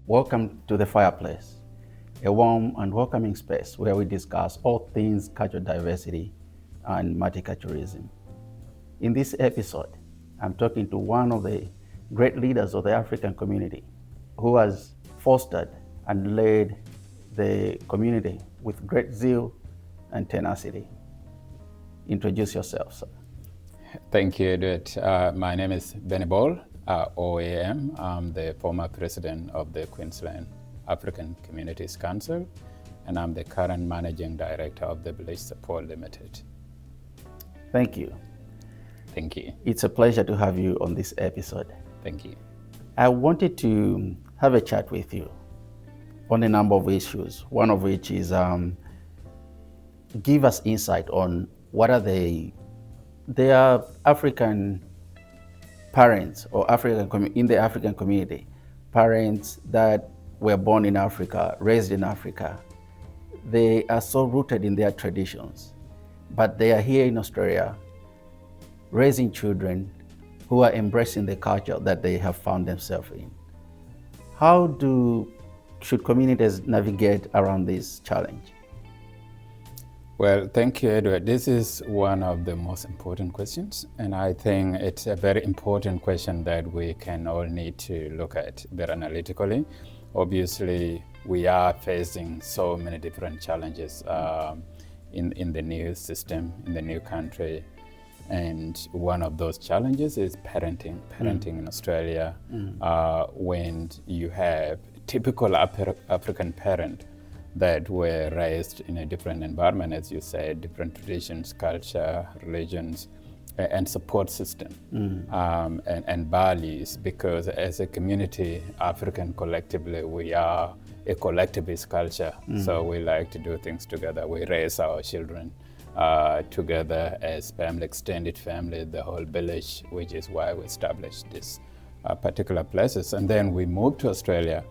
Welcome to the Fireplace, a warm and welcoming space where we discuss all things cultural diversity and multiculturalism. In this episode, I'm talking to one of the great leaders of the African community who has fostered and led the community with great zeal and tenacity. Introduce yourself, sir. Thank you, Edward. My name is Beny Bol OAM. I'm the former president of the Queensland African Communities Council, and I'm the current managing director of the Village Support Ltd. Thank you. Thank you. It's a pleasure to have you on this episode. Thank you. I wanted to have a chat with you on a number of issues, one of which is give us insight on what are their African parents or in the African community, parents that were born in Africa, raised in Africa. They are so rooted in their traditions, but they are here in Australia raising children who are embracing the culture that they have found themselves in. How should communities navigate around this challenge? Well, thank you, Edward. This is one of the most important questions, and I think it's a very important question that we can all need to look at very analytically. Obviously, we are facing so many different challenges in the new system, in the new country, and one of those challenges is parenting in Australia. When you have typical African parent that were raised in a different environment, as you said, different traditions, culture, religions, and support system, and values, because as a community, African collectively, we are a collectivist culture. So we like to do things together. We raise our children together as family, extended family, the whole village, which is why we established this particular places. And then we moved to Australia,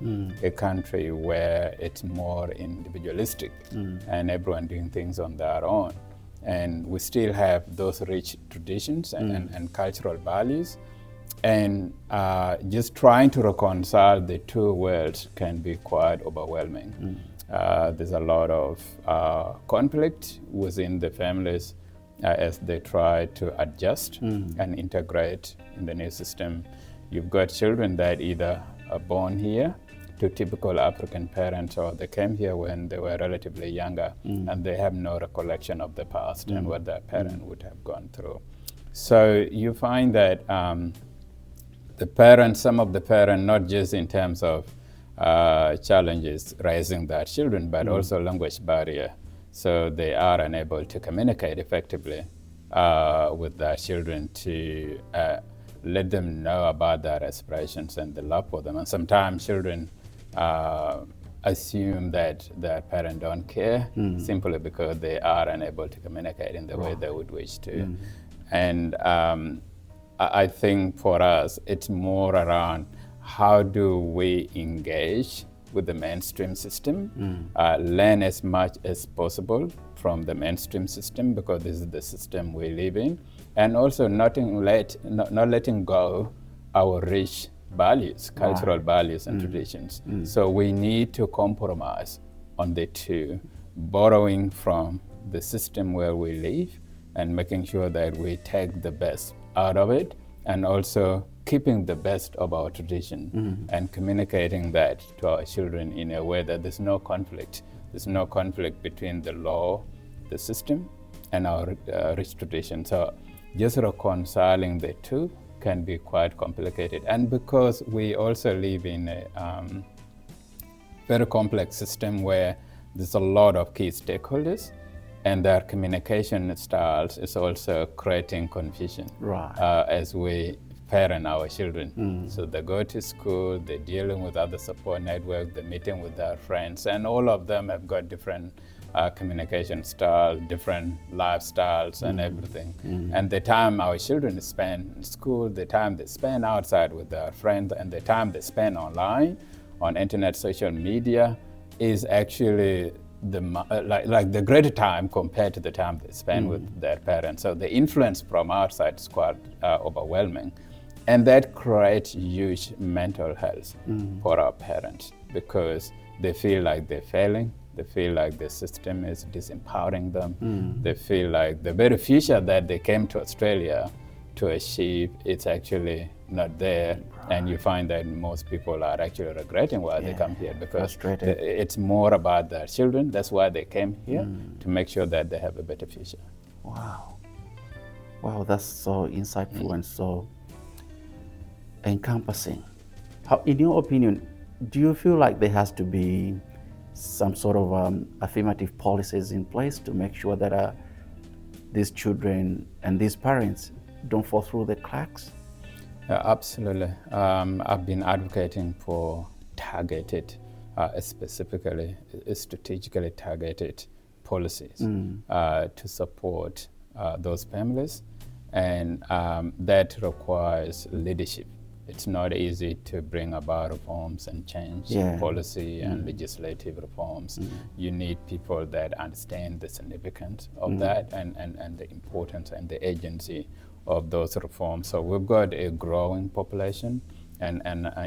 a country where it's more individualistic and everyone doing things on their own. And we still have those rich traditions and cultural values. And just trying to reconcile the two worlds can be quite overwhelming. There's a lot of conflict within the families as they try to adjust and integrate in the new system. You've got children that either are born here to typical African parents, or they came here when they were relatively younger and they have no recollection of the past and what their parent would have gone through. So you find that some of the parents, not just in terms of challenges raising their children, but also language barrier. So they are unable to communicate effectively with their children to let them know about their aspirations and the love for them. And sometimes children assume that their parents don't care simply because they are unable to communicate in the way they would wish to. And I think for us, it's more around how do we engage with the mainstream system, learn as much as possible from the mainstream system, because this is the system we live in, and also not letting go our rich values, cultural values and traditions. So we need to compromise on the two, borrowing from the system where we live and making sure that we take the best out of it, and also keeping the best of our tradition and communicating that to our children in a way that there's no conflict. There's no conflict between the law, the system, and our rich tradition. So just reconciling the two can be quite complicated. And because we also live in a very complex system where there's a lot of key stakeholders, and their communication styles is also creating confusion as we parent our children. So they go to school, they're dealing with other support networks, they're meeting with their friends, and all of them have got different communication styles, different lifestyles and everything. And the time our children spend in school, the time they spend outside with their friends, and the time they spend online, on internet, social media, is actually the greater time compared to the time they spend with their parents. So the influence from outside is quite overwhelming. And that creates huge mental health for our parents. because they feel like they're failing. They feel like the system is disempowering them. They feel like the very future that they came to Australia to achieve, it's actually not there. And you find that most people are actually regretting why they come here, because it's more about their children. That's why they came here, to make sure that they have a better future. Wow. Wow, that's so insightful and so encompassing. How, in your opinion, do you feel like there has to be some sort of affirmative policies in place to make sure that these children and these parents don't fall through the cracks? Absolutely. I've been advocating for targeted, specifically strategically targeted policies to support those families, and that requires leadership. It's not easy to bring about reforms and change policy and legislative reforms. You need people that understand the significance of that and the importance and the agency of those reforms. So we've got a growing population, and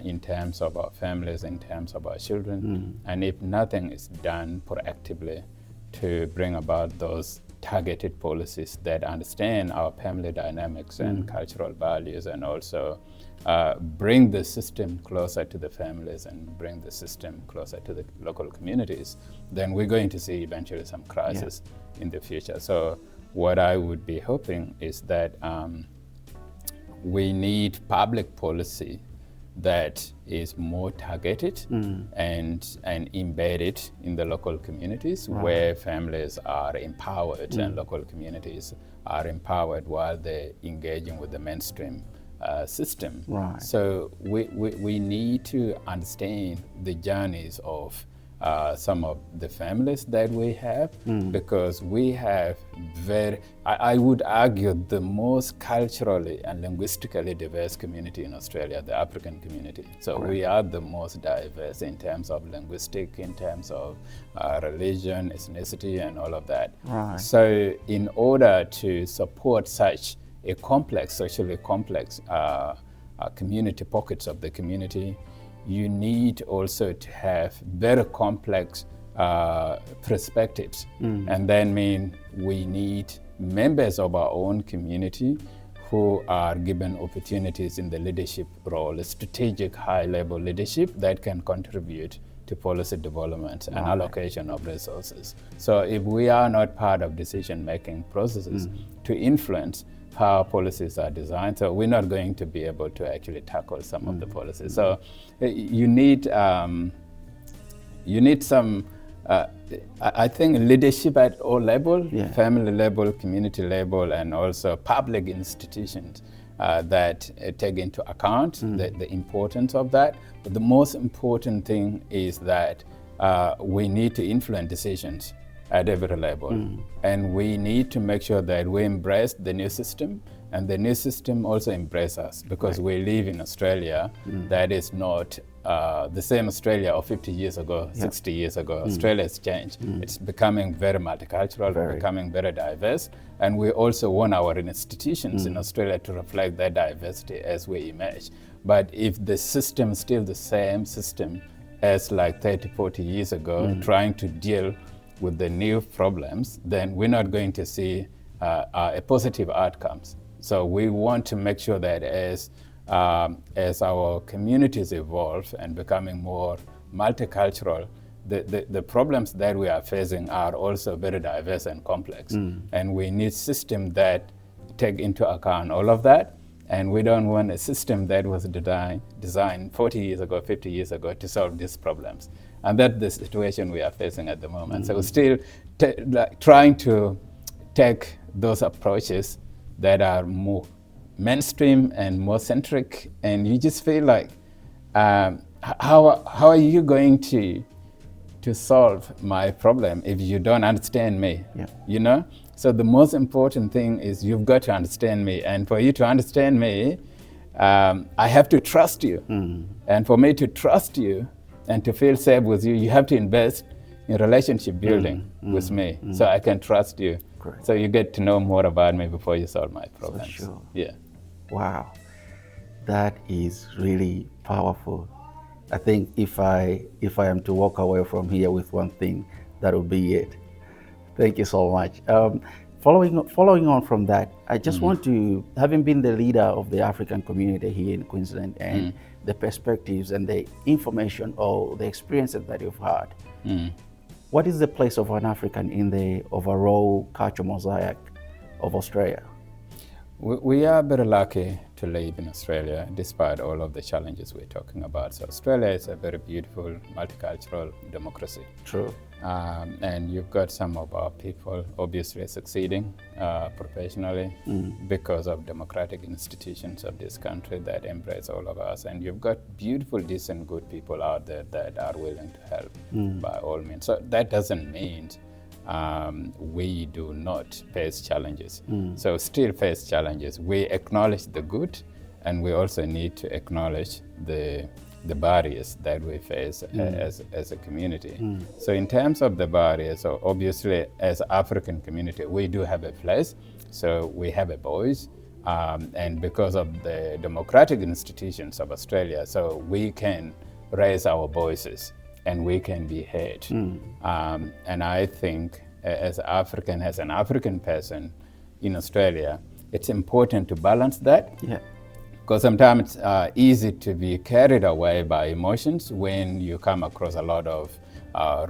in terms of our families, in terms of our children, and if nothing is done proactively to bring about those targeted policies that understand our family dynamics and cultural values, and also bring the system closer to the families and bring the system closer to the local communities, then we're going to see eventually some crisis in the future. So what I would be hoping is that we need public policy that is more targeted and embedded in the local communities, where families are empowered and local communities are empowered while they're engaging with the mainstream system. So we need to understand the journeys of some of the families that we have, because we have I would argue, the most culturally and linguistically diverse community in Australia, the African community. So we are the most diverse in terms of linguistic, in terms of religion, ethnicity, and all of that. So in order to support such a complex, socially complex community, pockets of the community, you need also to have very complex perspectives. And then we need members of our own community who are given opportunities in the leadership role, strategic high-level leadership that can contribute to policy development and allocation of resources. So if we are not part of decision-making processes to influence how policies are designed, so we're not going to be able to actually tackle some of the policies. So you need some, I think, leadership at all levels, family level, community level, and also public institutions that take into account the importance of that. But the most important thing is that we need to influence decisions at every level. And we need to make sure that we embrace the new system, and the new system also embrace us, because we live in Australia that is not the same Australia of 50 years ago, 60 years ago. Australia has changed. It's becoming very multicultural, becoming very diverse, and we also want our institutions in Australia to reflect that diversity as we emerge. But if the system is still the same system as like 30, 40 years ago, trying to deal with the new problems, then we're not going to see a positive outcomes. So we want to make sure that as our communities evolve and becoming more multicultural, the problems that we are facing are also very diverse and complex. And we need systems that take into account all of that. And we don't want a system that was designed 40 years ago, 50 years ago to solve these problems. And that's the situation we are facing at the moment. So we're still trying to take those approaches that are more mainstream and more centric, and you just feel like, how are you going to solve my problem if you don't understand me? You know? So the most important thing is you've got to understand me, and for you to understand me, I have to trust you. And for me to trust you and to feel safe with you, you have to invest in relationship building with me, so I can trust you. So you get to know more about me before you solve my problems. For sure. Yeah. Wow, that is really powerful. I think if I am to walk away from here with one thing, that would be it. Thank you so much. Following on from that, I just want to, having been the leader of the African community here in Queensland, and the perspectives and the information or the experiences that you've had, what is the place of an African in the overall cultural mosaic of Australia? We are very lucky to live in Australia despite all of the challenges we're talking about. So Australia is a very beautiful multicultural democracy. True. And you've got some of our people obviously succeeding professionally because of democratic institutions of this country that embrace all of us. And you've got beautiful, decent, good people out there that are willing to help by all means. So that doesn't mean we do not face challenges. So still face challenges. We acknowledge the good, and we also need to acknowledge the barriers that we face as a community. So in terms of the barriers, so obviously as African community, we do have a place. So we have a voice, and because of the democratic institutions of Australia, so we can raise our voices and we can be heard. And I think as an African person in Australia, it's important to balance that. Yeah. Because sometimes it's easy to be carried away by emotions when you come across a lot of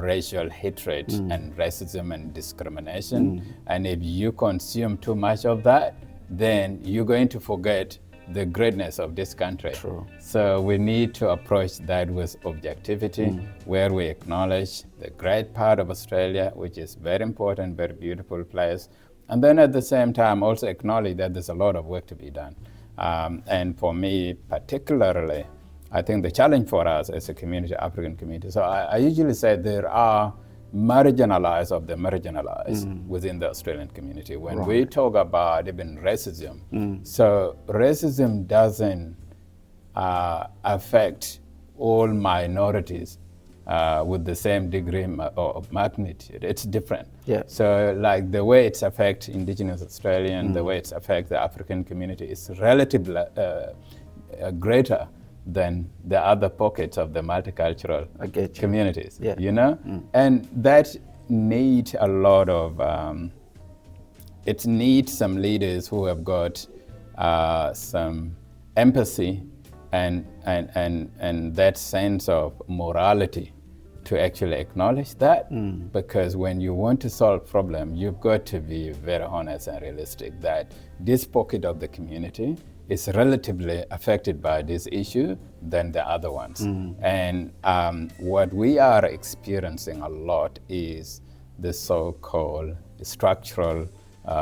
racial hatred and racism and discrimination. And if you consume too much of that, then you're going to forget the greatness of this country. True. So we need to approach that with objectivity, where we acknowledge the great part of Australia, which is very important, very beautiful place. And then at the same time, also acknowledge that there's a lot of work to be done. And for me, particularly, I think the challenge for us as a community, African community, so I usually say there are marginalized of the marginalized within the Australian community. When we talk about even racism, so racism doesn't affect all minorities with the same degree of magnitude. It's different. Yeah. So like the way it's affects Indigenous Australian, the way it's affects the African community is relatively greater than the other pockets of the multicultural communities, you know? And that needs a lot of, it needs some leaders who have got some empathy and that sense of morality to actually acknowledge that, because when you want to solve problem, you've got to be very honest and realistic that this pocket of the community is relatively affected by this issue than the other ones. And what we are experiencing a lot is the so-called structural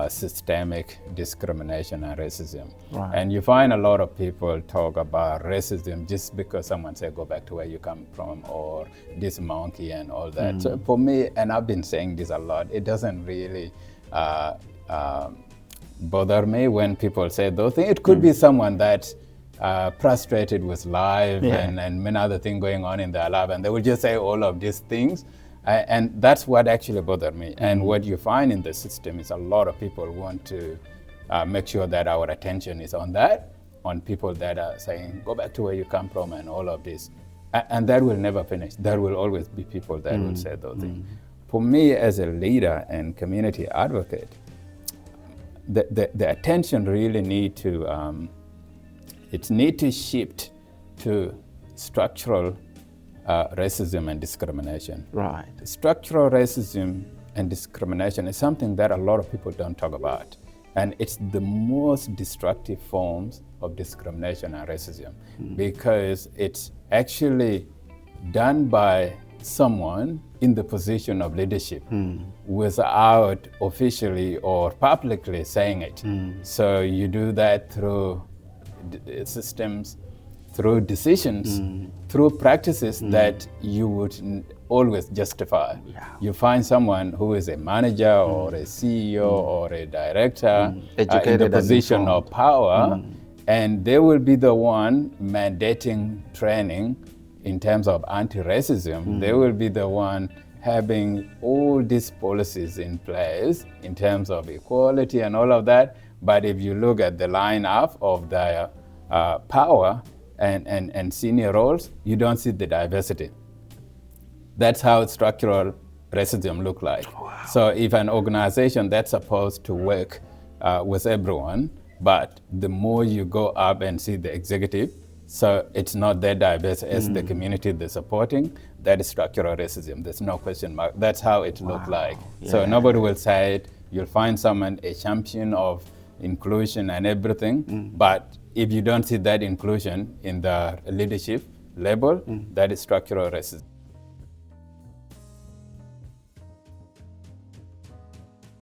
systemic discrimination and racism. And you find a lot of people talk about racism just because someone said, go back to where you come from, or this monkey and all that. So for me, and I've been saying this a lot, it doesn't really bother me when people say those things. It could be someone that's frustrated with life and many other things going on in their life, and they will just say all of these things. And that's what actually bothered me. And what you find in the system is a lot of people want to make sure that our attention is on that, on people that are saying, go back to where you come from and all of this. And that will never finish. There will always be people that will say those things. For me as a leader and community advocate, the attention really need to, it need to shift to structural racism and discrimination. Right. Structural racism and discrimination is something that a lot of people don't talk about. And it's the most destructive forms of discrimination and racism because it's actually done by someone in the position of leadership without officially or publicly saying it. So you do that through systems, through decisions, through practices that you would always justify. You find someone who is a manager or a CEO or a director in the position of power, and they will be the one mandating training in terms of anti-racism. They will be the one having all these policies in place in terms of equality and all of that. But if you look at the lineup of their power, and senior roles, you don't see the diversity. That's how structural racism look like. Wow. So if an organization that's supposed to work with everyone, but the more you go up and see the executive, so it's not that diverse as the community they're supporting, that is structural racism. There's no question mark. That's how it look like. Yeah. So nobody will say it. You'll find someone a champion of inclusion and everything, but if you don't see that inclusion in the leadership level, that is structural racism.